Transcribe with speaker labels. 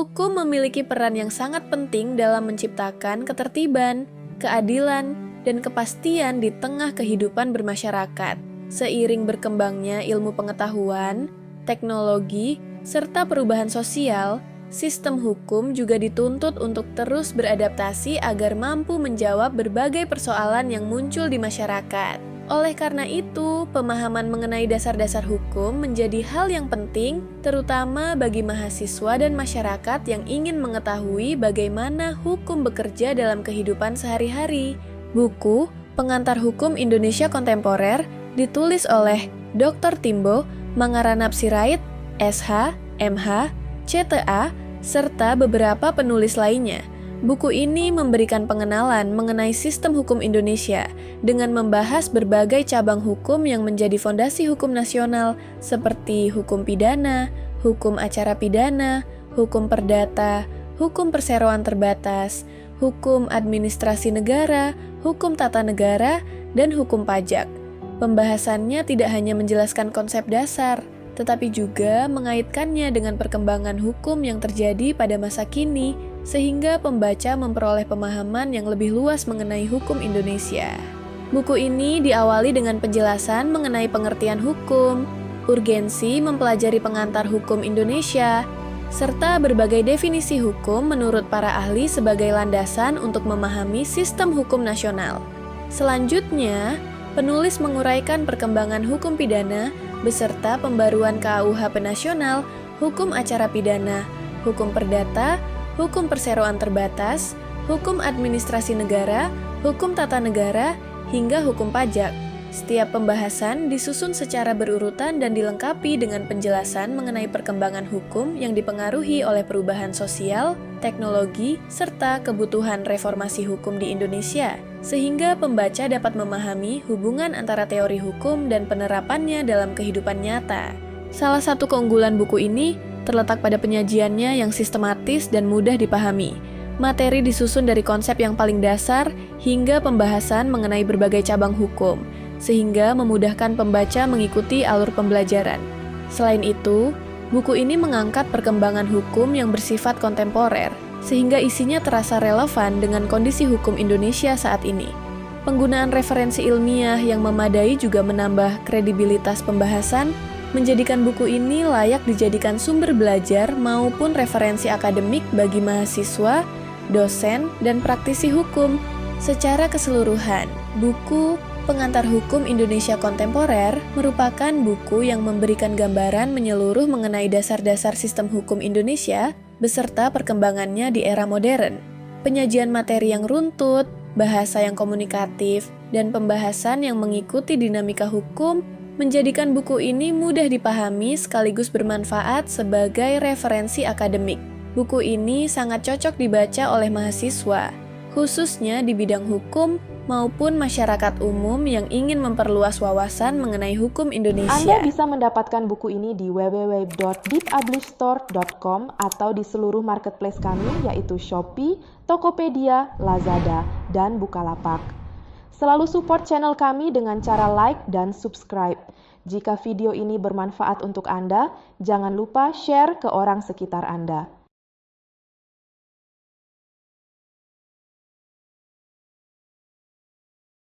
Speaker 1: Hukum memiliki peran yang sangat penting dalam menciptakan ketertiban, keadilan, dan kepastian di tengah kehidupan bermasyarakat. Seiring berkembangnya ilmu pengetahuan, teknologi, serta perubahan sosial, sistem hukum juga dituntut untuk terus beradaptasi agar mampu menjawab berbagai persoalan yang muncul di masyarakat. Oleh karena itu, pemahaman mengenai dasar-dasar hukum menjadi hal yang penting, terutama bagi mahasiswa dan masyarakat yang ingin mengetahui bagaimana hukum bekerja dalam kehidupan sehari-hari. Buku Pengantar Hukum Indonesia Kontemporer ditulis oleh Dr. Timbo Mangaranap Sirait, SH, MH, CTA, serta beberapa penulis lainnya. Buku ini memberikan pengenalan mengenai sistem hukum Indonesia dengan membahas berbagai cabang hukum yang menjadi fondasi hukum nasional seperti hukum pidana, hukum acara pidana, hukum perdata, hukum perseroan terbatas, hukum administrasi negara, hukum tata negara, dan hukum pajak. Pembahasannya tidak hanya menjelaskan konsep dasar, tetapi juga mengaitkannya dengan perkembangan hukum yang terjadi pada masa kini, sehingga pembaca memperoleh pemahaman yang lebih luas mengenai hukum Indonesia. Buku ini diawali dengan penjelasan mengenai pengertian hukum, urgensi mempelajari pengantar hukum Indonesia, serta berbagai definisi hukum menurut para ahli sebagai landasan untuk memahami sistem hukum nasional. Selanjutnya, penulis menguraikan perkembangan hukum pidana beserta pembaruan KUHP nasional, hukum acara pidana, hukum perdata, hukum perseroan terbatas, hukum administrasi negara, hukum tata negara, hingga hukum pajak. Setiap pembahasan disusun secara berurutan dan dilengkapi dengan penjelasan mengenai perkembangan hukum yang dipengaruhi oleh perubahan sosial, teknologi, serta kebutuhan reformasi hukum di Indonesia, sehingga pembaca dapat memahami hubungan antara teori hukum dan penerapannya dalam kehidupan nyata. Salah satu keunggulan buku ini terletak pada penyajiannya yang sistematis dan mudah dipahami. Materi disusun dari konsep yang paling dasar hingga pembahasan mengenai berbagai cabang hukum, sehingga memudahkan pembaca mengikuti alur pembelajaran. Selain itu, buku ini mengangkat perkembangan hukum yang bersifat kontemporer, sehingga isinya terasa relevan dengan kondisi hukum Indonesia saat ini. Penggunaan referensi ilmiah yang memadai juga menambah kredibilitas pembahasan, menjadikan buku ini layak dijadikan sumber belajar maupun referensi akademik bagi mahasiswa, dosen, dan praktisi hukum. Secara keseluruhan, buku Pengantar Hukum Indonesia Kontemporer merupakan buku yang memberikan gambaran menyeluruh mengenai dasar-dasar sistem hukum Indonesia beserta perkembangannya di era modern. Penyajian materi yang runtut, bahasa yang komunikatif, dan pembahasan yang mengikuti dinamika hukum menjadikan buku ini mudah dipahami sekaligus bermanfaat sebagai referensi akademik. Buku ini sangat cocok dibaca oleh mahasiswa, khususnya di bidang hukum maupun masyarakat umum yang ingin memperluas wawasan mengenai hukum Indonesia.
Speaker 2: Anda bisa mendapatkan buku ini di www.deepublishstore.com atau di seluruh marketplace kami yaitu Shopee, Tokopedia, Lazada, dan Bukalapak. Selalu support channel kami dengan cara like dan subscribe. Jika video ini bermanfaat untuk Anda, jangan lupa share ke orang sekitar Anda.